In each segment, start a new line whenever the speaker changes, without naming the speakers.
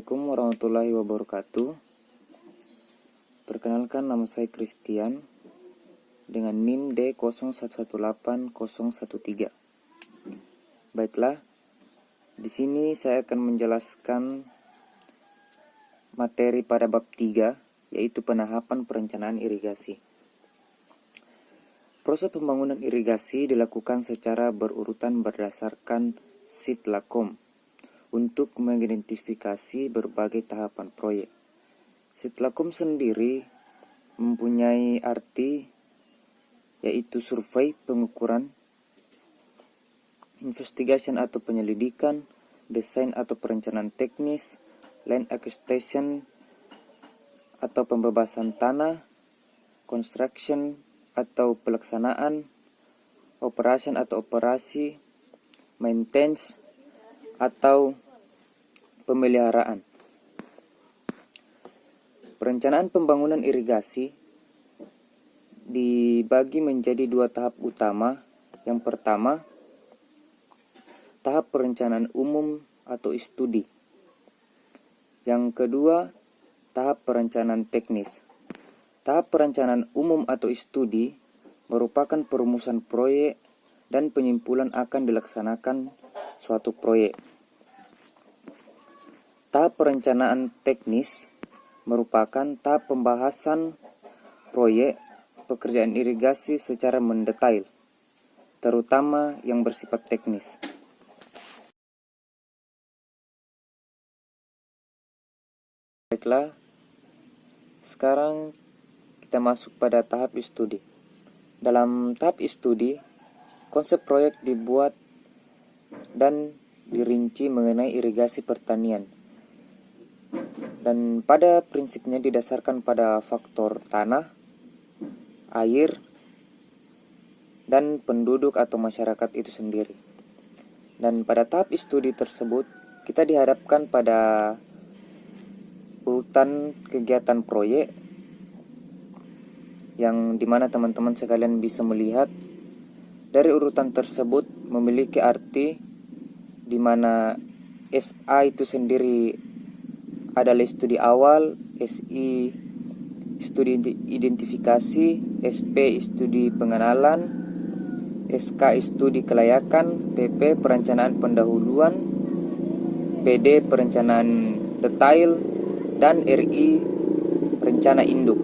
Assalamualaikum warahmatullahi wabarakatuh. Perkenalkan, nama saya Christian dengan NIM D0118-013. Baiklah, di sini saya akan menjelaskan materi pada bab 3, yaitu penahapan perencanaan irigasi. Proses pembangunan irigasi dilakukan secara berurutan berdasarkan Sitlakom untuk mengidentifikasi berbagai tahapan proyek. Sitlakom sendiri mempunyai arti yaitu survei, pengukuran, investigation atau penyelidikan, desain atau perencanaan teknis, land acquisition atau pembebasan tanah, construction atau pelaksanaan, operation atau operasi, maintenance atau pemeliharaan. Perencanaan pembangunan irigasi dibagi menjadi dua tahap utama. Yang pertama, tahap perencanaan umum atau studi. Yang kedua, tahap perencanaan teknis. Tahap perencanaan umum atau studi merupakan perumusan proyek dan penyimpulan akan dilaksanakan suatu proyek. Tahap perencanaan teknis merupakan tahap pembahasan proyek pekerjaan irigasi secara mendetail, terutama yang bersifat teknis. Baiklah, sekarang kita masuk pada tahap studi. Dalam tahap studi, konsep proyek dibuat dan dirinci mengenai irigasi pertanian. Dan pada prinsipnya didasarkan pada faktor tanah, air, dan penduduk atau masyarakat itu sendiri. Dan pada tahap studi tersebut, kita dihadapkan pada urutan kegiatan proyek yang dimana teman-teman sekalian bisa melihat dari urutan tersebut memiliki arti dimana SA itu sendiri adalah studi awal, SI studi identifikasi, SP studi pengenalan, SK studi kelayakan, PP perencanaan pendahuluan, PD perencanaan detail, dan RI rencana induk.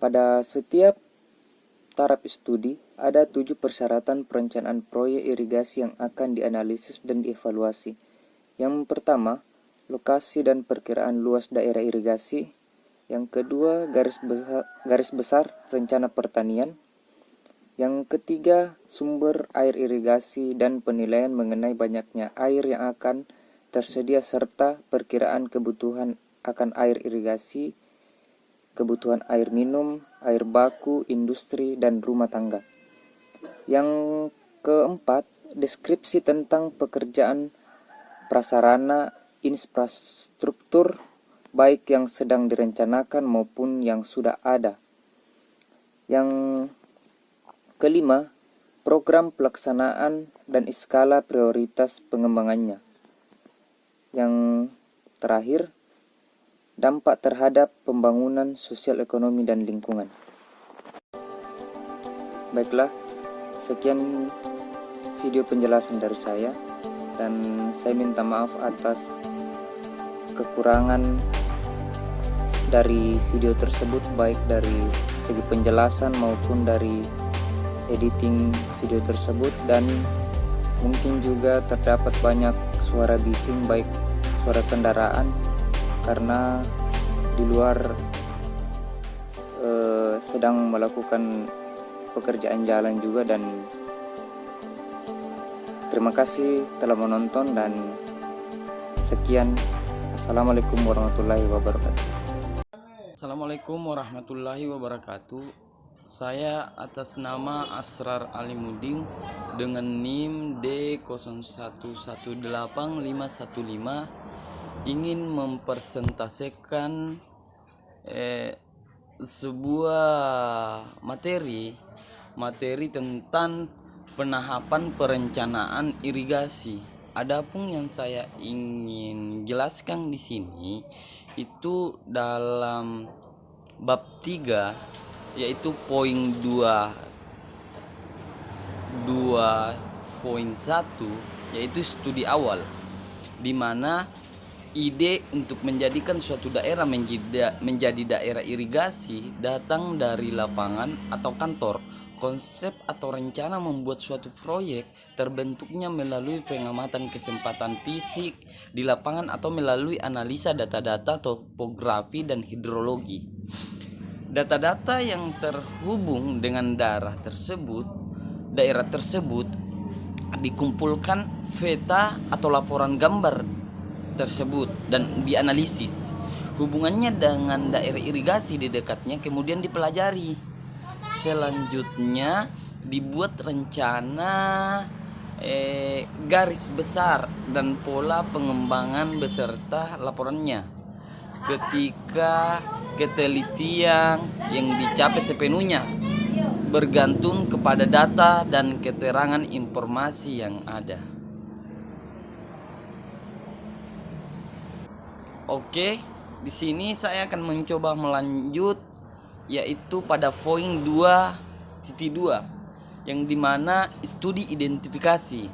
Pada setiap taraf studi ada 7 persyaratan perencanaan proyek irigasi yang akan dianalisis dan dievaluasi. Yang pertama, lokasi dan perkiraan luas daerah irigasi. Yang kedua, garis besar rencana pertanian. Yang ketiga, sumber air irigasi dan penilaian mengenai banyaknya air yang akan tersedia serta perkiraan kebutuhan akan air irigasi, kebutuhan air minum, air baku, industri, dan rumah tangga. Yang keempat, deskripsi tentang pekerjaan prasarana infrastruktur baik yang sedang direncanakan maupun yang sudah ada. Yang kelima, program pelaksanaan dan skala prioritas pengembangannya. Yang terakhir, dampak terhadap pembangunan sosial ekonomi dan lingkungan. Baiklah, sekian video penjelasan dari saya. Dan saya minta maaf atas kekurangan dari video tersebut, baik dari segi penjelasan maupun dari editing video tersebut. Dan mungkin juga terdapat banyak suara bising, baik suara kendaraan, karena di luar sedang melakukan pekerjaan jalan juga. Dan terima kasih telah menonton dan sekian. Assalamualaikum warahmatullahi wabarakatuh.
Assalamualaikum warahmatullahi wabarakatuh. Saya atas nama Asrar Alimudin dengan NIM D01181515 ingin mempresentasikan sebuah materi tentang penahapan perencanaan irigasi. Adapun yang saya ingin jelaskan di sini itu dalam bab 3, yaitu poin 2.1, yaitu studi awal, di mana ide untuk menjadikan suatu daerah menjadi daerah irigasi datang dari lapangan atau kantor. Konsep atau rencana membuat suatu proyek terbentuknya melalui pengamatan kesempatan fisik di lapangan atau melalui analisa data-data topografi dan hidrologi. Data-data yang terhubung dengan daerah tersebut dikumpulkan peta atau laporan gambar tersebut dan dianalisis. Hubungannya dengan daerah irigasi di dekatnya kemudian dipelajari. Selanjutnya dibuat rencana garis besar dan pola pengembangan beserta laporannya. Ketika ketelitian yang dicapai sepenuhnya bergantung kepada data dan keterangan informasi yang ada. Oke, di sini saya akan mencoba melanjut, yaitu pada poin 2.2 yang dimana studi identifikasi.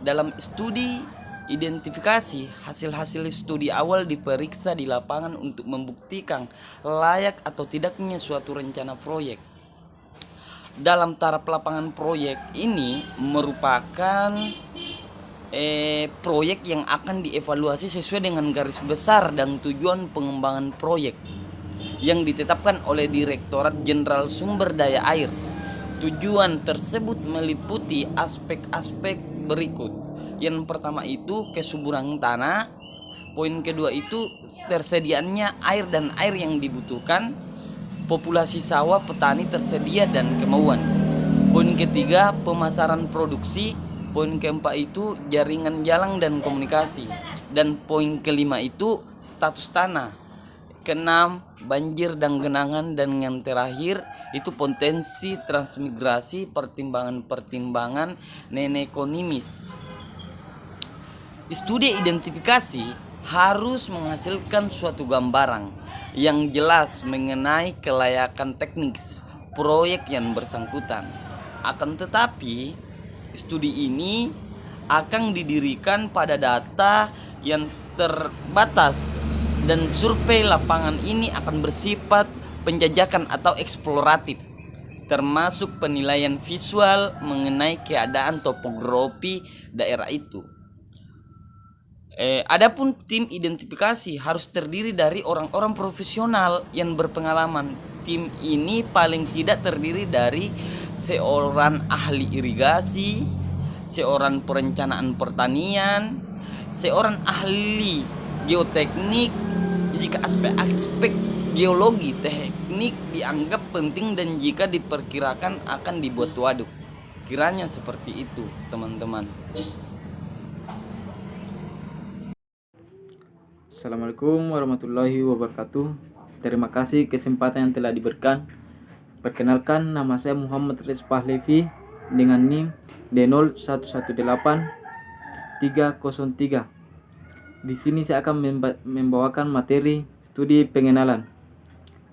Dalam studi identifikasi, hasil-hasil studi awal diperiksa di lapangan untuk membuktikan layak atau tidaknya suatu rencana proyek. Dalam taraf lapangan, proyek ini merupakan proyek yang akan dievaluasi sesuai dengan garis besar dan tujuan pengembangan proyek yang ditetapkan oleh Direktorat Jenderal Sumber Daya Air. Tujuan tersebut meliputi aspek-aspek berikut. Yang pertama itu kesuburan tanah, poin kedua itu tersediaannya air dan air yang dibutuhkan, populasi sawah, petani tersedia dan kemauan. Poin ketiga pemasaran produksi, poin keempat itu jaringan jalan dan komunikasi, dan poin kelima itu status tanah, keenam banjir dan genangan, dan yang terakhir itu potensi transmigrasi, pertimbangan neoekonomis. Studi identifikasi harus menghasilkan suatu gambaran yang jelas mengenai kelayakan teknis proyek yang bersangkutan. Akan tetapi studi ini akan didirikan pada data yang terbatas dan survei lapangan ini akan bersifat penjajakan atau eksploratif, termasuk penilaian visual mengenai keadaan topografi daerah itu. Adapun tim identifikasi harus terdiri dari orang-orang profesional yang berpengalaman. Tim ini paling tidak terdiri dari seorang ahli irigasi, seorang perencanaan pertanian, seorang ahli geoteknik. Jika aspek-aspek geologi teknik dianggap penting dan jika diperkirakan akan dibuat waduk. Kiranya seperti itu, teman-teman.
Assalamualaikum warahmatullahi wabarakatuh. Terima kasih kesempatan yang telah diberikan. Perkenalkan, nama saya Muhammad Rizky Pahlevi dengan NIM D0118-303. Di sini saya akan membawakan materi studi pengenalan.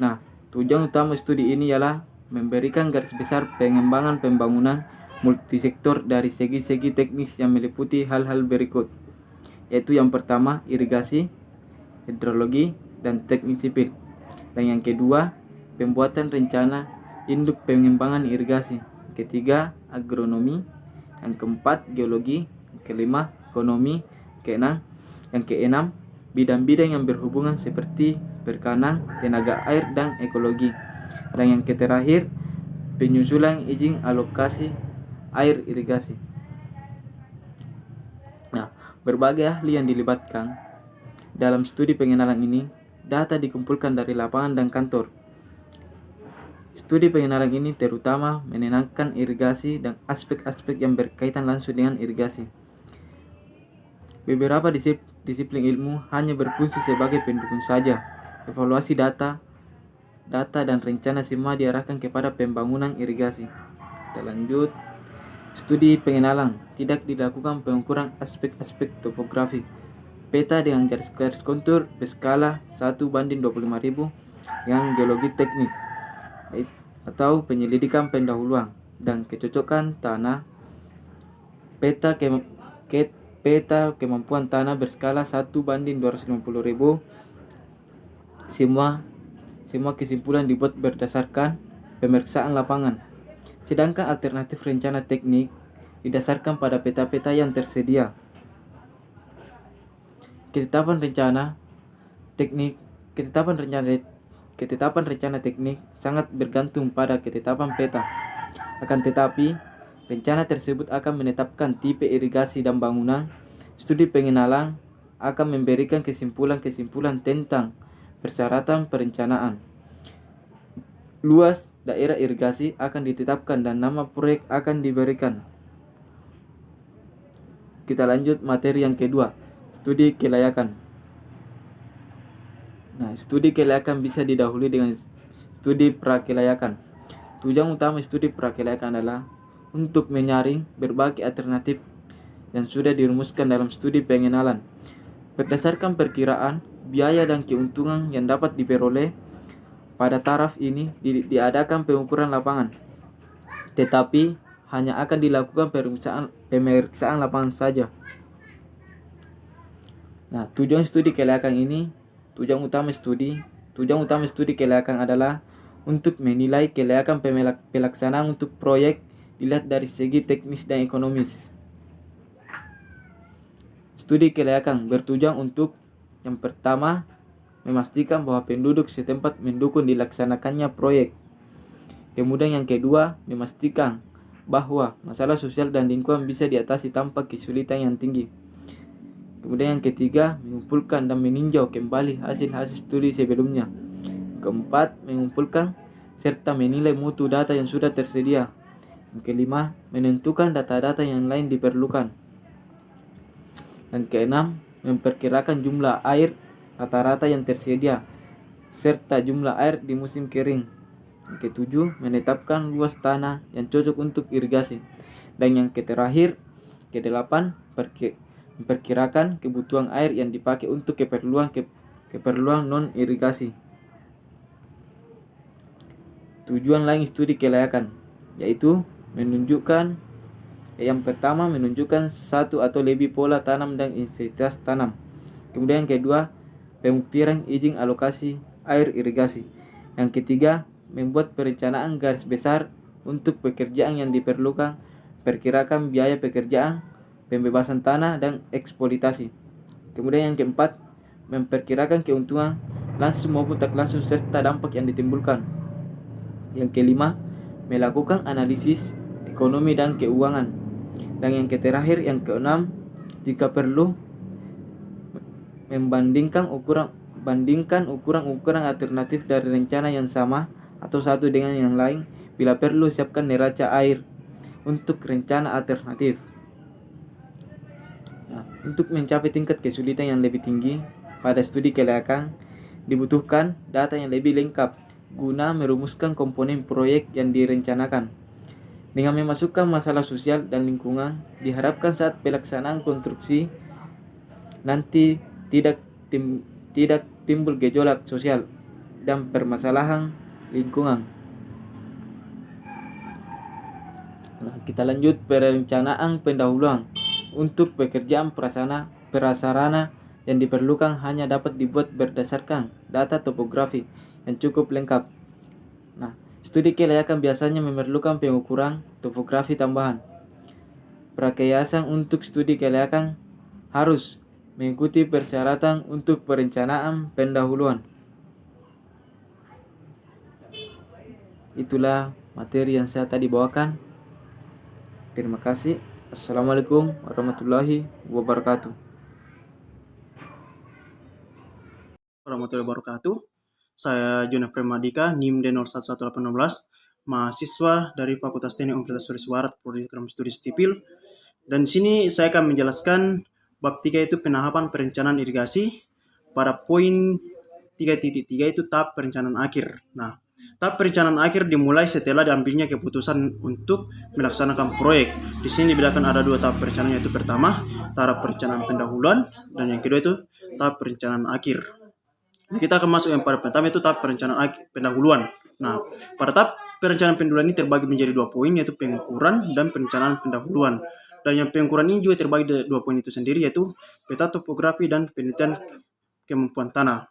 Nah, tujuan utama studi ini ialah memberikan garis besar pengembangan pembangunan multisektor dari segi-segi teknis yang meliputi hal-hal berikut, yaitu yang pertama irigasi, hidrologi, dan teknik sipil. Dan yang kedua, pembuatan rencana induk pengembangan irigasi. Ketiga, agronomi. Yang keempat, geologi. Yang kelima, ekonomi. Yang keenam, bidang-bidang yang berhubungan seperti perikanan, tenaga air, dan ekologi. Dan yang terakhir, penyusulan izin alokasi air irigasi. Nah, berbagai ahli yang dilibatkan dalam studi pengenalan ini. Data dikumpulkan dari lapangan dan kantor. Studi pengenalan ini terutama menenangkan irigasi dan aspek-aspek yang berkaitan langsung dengan irigasi. Beberapa disiplin ilmu hanya berfungsi sebagai pendukung saja. Evaluasi data dan rencana semua diarahkan kepada pembangunan irigasi. Kita lanjut. Studi pengenalan, tidak dilakukan pengukuran aspek-aspek topografi. Peta dengan garis-garis kontur berskala 1:25.000 dengan geologi teknik atau penyelidikan pendahuluan dan kecocokan tanah. Peta kemampuan tanah berskala 1:250.000. Semua kesimpulan dibuat berdasarkan pemeriksaan lapangan. Sedangkan alternatif rencana teknik didasarkan pada peta-peta yang tersedia. Ketetapan rencana teknik sangat bergantung pada ketetapan peta. Akan tetapi, rencana tersebut akan menetapkan tipe irigasi dan bangunan. Studi pengenalan akan memberikan kesimpulan-kesimpulan tentang persyaratan perencanaan. Luas daerah irigasi akan ditetapkan dan nama proyek akan diberikan. Kita lanjut materi yang kedua, studi kelayakan. Nah, studi kelayakan bisa didahului dengan studi prakelayakan. Tujuan utama studi prakelayakan adalah untuk menyaring berbagai alternatif yang sudah dirumuskan dalam studi pengenalan. Berdasarkan perkiraan biaya dan keuntungan yang dapat diperoleh pada taraf ini diadakan pengukuran lapangan, tetapi hanya akan dilakukan pemeriksaan lapangan saja. Nah, tujuan utama studi kelayakan adalah untuk menilai kelayakan pelaksanaan untuk proyek dilihat dari segi teknis dan ekonomis. Studi kelayakan bertujuan untuk yang pertama, memastikan bahwa penduduk setempat mendukung dilaksanakannya proyek. Kemudian yang kedua, memastikan bahwa masalah sosial dan lingkungan bisa diatasi tanpa kesulitan yang tinggi. Kemudian yang ketiga, mengumpulkan dan meninjau kembali hasil-hasil studi sebelumnya. Keempat, mengumpulkan serta menilai mutu data yang sudah tersedia. Yang kelima, menentukan data-data yang lain diperlukan. Yang keenam, memperkirakan jumlah air rata-rata yang tersedia serta jumlah air di musim kering. Yang ketujuh, menetapkan luas tanah yang cocok untuk irigasi. Dan yang terakhir, kedelapan, memperkirakan kebutuhan air yang dipakai untuk keperluan non irigasi. Tujuan lain studi kelayakan yaitu yang pertama menunjukkan satu atau lebih pola tanam dan intensitas tanam. Kemudian yang kedua, pembuktian izin alokasi air irigasi. Yang ketiga, membuat perencanaan garis besar untuk pekerjaan yang diperlukan, perkirakan biaya pekerjaan, pembebasan tanah dan eksploitasi. Kemudian yang keempat, memperkirakan keuntungan langsung maupun tak langsung serta dampak yang ditimbulkan. Yang kelima, melakukan analisis ekonomi dan keuangan. Dan yang terakhir, yang keenam, jika perlu membandingkan ukuran alternatif dari rencana yang sama atau satu dengan yang lain. Bila perlu, siapkan neraca air untuk rencana alternatif. Nah, untuk mencapai tingkat kesulitan yang lebih tinggi pada studi kelayakan, dibutuhkan data yang lebih lengkap guna merumuskan komponen proyek yang direncanakan. Dengan memasukkan masalah sosial dan lingkungan, diharapkan saat pelaksanaan konstruksi nanti tidak timbul gejolak sosial dan permasalahan lingkungan. Nah, kita lanjut perencanaan pendahuluan. Untuk pekerjaan prasarana yang diperlukan hanya dapat dibuat berdasarkan data topografi yang cukup lengkap. Nah, studi kelayakan biasanya memerlukan pengukuran topografi tambahan. Prakiasan untuk studi kelayakan harus mengikuti persyaratan untuk perencanaan pendahuluan. Itulah materi yang saya tadi bawakan. Terima kasih. Assalamualaikum warahmatullahi wabarakatuh.
Warahmatullahi wabarakatuh. Saya Juna Premadika, NIM D011816, mahasiswa dari Fakultas Teknik Universitas Sulawesi Barat, Program Studi Sipil. Dan di sini saya akan menjelaskan bab 3 itu penahapan perencanaan irigasi pada poin 3.3 itu tahap perencanaan akhir. Nah, Tahap perencanaan akhir dimulai setelah diambilnya keputusan untuk melaksanakan proyek. Di sini dibedakan ada 2 tahap perencanaan, yaitu pertama tahap perencanaan pendahuluan dan yang kedua itu tahap perencanaan akhir. Nah, kita akan masuk yang pada pertama itu tahap perencanaan pendahuluan. Nah, pada tahap perencanaan pendahuluan ini terbagi menjadi 2 poin, yaitu pengukuran dan perencanaan pendahuluan. Dan yang pengukuran ini juga terbagi dari 2 poin itu sendiri, yaitu peta topografi dan penelitian kemampuan tanah.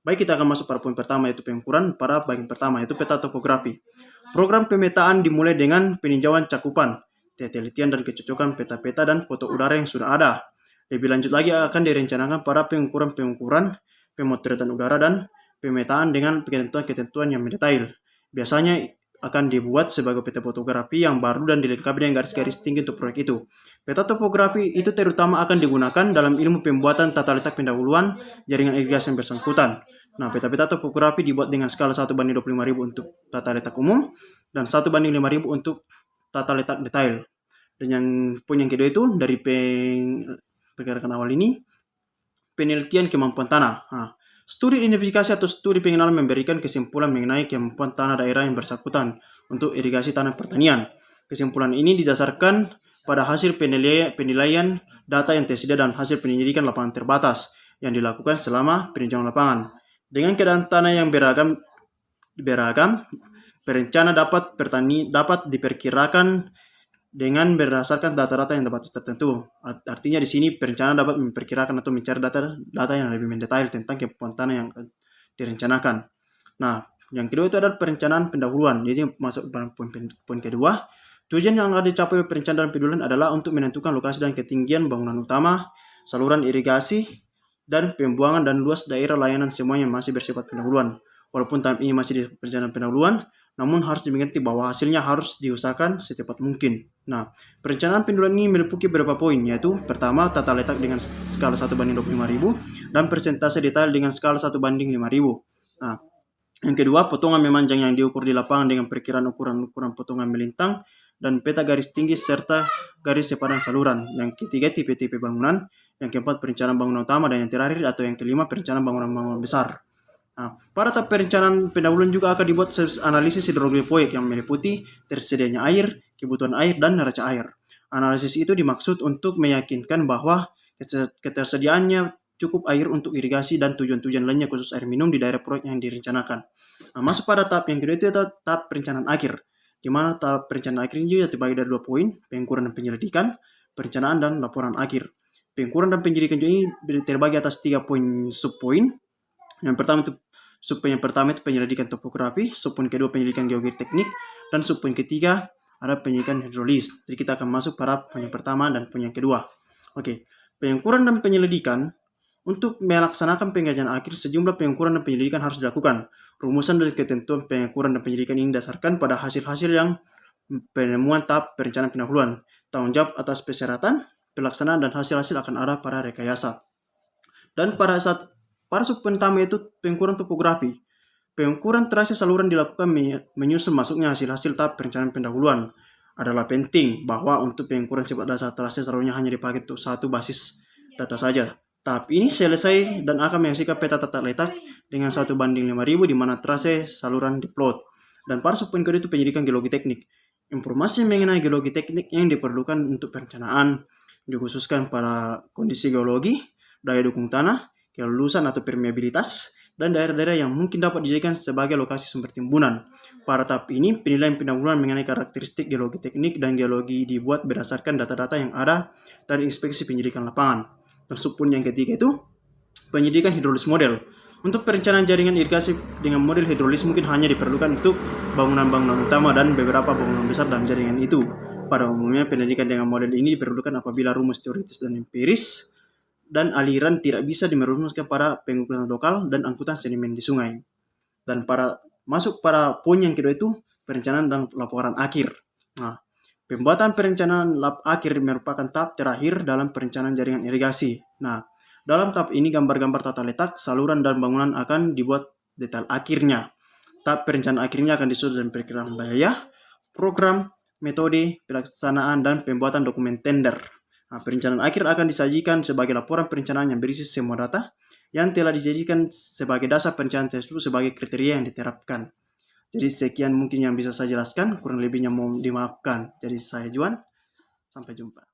Baik, kita akan masuk pada poin pertama, yaitu pengukuran pada bagian pertama, yaitu peta topografi. Program pemetaan dimulai dengan peninjauan cakupan, telitian dan kecocokan peta-peta dan foto udara yang sudah ada. Lebih lanjut lagi akan direncanakan pada pengukuran, pemotretan udara dan pemetaan dengan ketentuan-ketentuan yang mendetail. Biasanya akan dibuat sebagai peta topografi yang baru dan dilengkapi dengan garis-garis tinggi untuk proyek itu. Peta topografi itu terutama akan digunakan dalam ilmu pembuatan tata letak pendahuluan jaringan irigasi yang bersangkutan. Nah, peta-peta topografi dibuat dengan skala 1:25.000 untuk tata letak umum dan 1:5.000 untuk tata letak detail. Dan yang poin yang kedua itu dari pergerakan awal ini, penelitian kemampuan tanah. Nah, studi identifikasi atau studi pengenalan memberikan kesimpulan mengenai kemampuan tanah daerah yang bersangkutan untuk irigasi tanah pertanian. Kesimpulan ini didasarkan pada hasil penilaian data yang tersedia dan hasil penyelidikan lapangan terbatas yang dilakukan selama peninjauan lapangan. Dengan keadaan tanah yang beragam, perencana dapat diperkirakan dengan berdasarkan data-data yang dapat tertentu. Artinya di sini perencana dapat memperkirakan atau mencari data yang lebih mendetail tentang kemampuan tanah yang akan direncanakan. Nah, yang kedua itu adalah perencanaan pendahuluan. Jadi masuk pada poin kedua. Tujuan yang akan dicapai perencanaan pendahuluan adalah untuk menentukan lokasi dan ketinggian bangunan utama, saluran irigasi, dan pembuangan dan luas daerah layanan semuanya masih bersifat pendahuluan. Walaupun tahap ini masih di perencanaan pendahuluan, namun harus dimengerti bahwa hasilnya harus diusahakan secepat mungkin. Nah, perencanaan pendahuluan ini meliputi beberapa poin, yaitu pertama, tata letak dengan skala 1:25.000 dan persentase detail dengan skala 1:5.000. Nah, yang kedua, potongan memanjang yang diukur di lapangan dengan perkiraan ukuran potongan melintang dan peta garis tinggi serta garis sepadan saluran. Yang ketiga, tipe-tipe bangunan. Yang keempat, perencanaan bangunan utama. Dan yang terakhir atau yang kelima, perencanaan bangunan besar. Nah, pada tahap perencanaan pendahuluan juga akan dibuat analisis hidrologi proyek yang meliputi tersedianya air, kebutuhan air, dan neraca air. Analisis itu dimaksud untuk meyakinkan bahwa ketersediaannya cukup air untuk irigasi dan tujuan-tujuan lainnya khusus air minum di daerah proyek yang direncanakan. Nah, masuk pada tahap yang kedua itu adalah tahap perencanaan akhir, di mana tahap perencanaan akhir ini juga terbagi dari 2 poin, pengukuran dan penyelidikan, perencanaan dan laporan akhir. Pengukuran dan penyelidikan ini terbagi atas 3 poin subpoin. Yang pertama itu penyelidikan topografi, subpoin kedua penyelidikan geologi teknik, dan subpoin ketiga ada penyelidikan hidrolis. Jadi kita akan masuk pada poin yang pertama dan poin yang kedua. Oke, pengukuran dan penyelidikan. Untuk melaksanakan pengajian akhir, sejumlah pengukuran dan penyelidikan harus dilakukan. Rumusan dan ketentuan pengukuran dan penyelidikan ini didasarkan pada hasil-hasil yang penemuan tahap perencanaan pendahuluan. Tanggung jawab atas persyaratan, pelaksanaan, dan hasil-hasil akan ada pada rekayasa. Dan pada sub pertama itu pengukuran topografi. Pengukuran trase saluran dilakukan menyusul masuknya hasil-hasil tahap perencanaan pendahuluan. Adalah penting bahwa untuk pengukuran sifat dasar trase salurannya hanya dipakai untuk satu basis data saja. Tahap ini selesai dan akan menghasilkan peta tata letak dengan 1:5.000 di mana trase saluran diplot. Dan pada subpoin kedua itu penyelidikan geologi teknik. Informasi mengenai geologi teknik yang diperlukan untuk perencanaan dikhususkan pada kondisi geologi, daya dukung tanah, kelulusan atau permeabilitas, dan daerah-daerah yang mungkin dapat dijadikan sebagai lokasi sumber timbunan. Pada tahap ini, penilaian pendahuluan mengenai karakteristik geologi teknik dan geologi dibuat berdasarkan data-data yang ada dari inspeksi penyelidikan lapangan. Dan subpoin yang ketiga itu penyelidikan hidrolis model. Untuk perencanaan jaringan irigasi dengan model hidrolis mungkin hanya diperlukan untuk bangunan-bangunan utama dan beberapa bangunan besar dalam jaringan itu. Pada umumnya penyelidikan dengan model ini diperlukan apabila rumus teoritis dan empiris dan aliran tidak bisa dimerumuskan pada pengukuran lokal dan angkutan sedimen di sungai. Dan masuk pada poin yang kedua itu perencanaan dan laporan akhir. Nah, pembuatan perencanaan lap akhir merupakan tahap terakhir dalam perencanaan jaringan irigasi. Nah, dalam tahap ini gambar-gambar tata letak, saluran, dan bangunan akan dibuat detail akhirnya. Tahap perencanaan akhirnya akan disusun dan perkiraan biaya, program, metode, pelaksanaan, dan pembuatan dokumen tender. Nah, perencanaan akhir akan disajikan sebagai laporan perencanaan yang berisi semua data yang telah dijadikan sebagai dasar perencanaan tersebut sebagai kriteria yang diterapkan. Jadi sekian mungkin yang bisa saya jelaskan, kurang lebihnya mohon dimaafkan. Jadi saya Juan, sampai jumpa.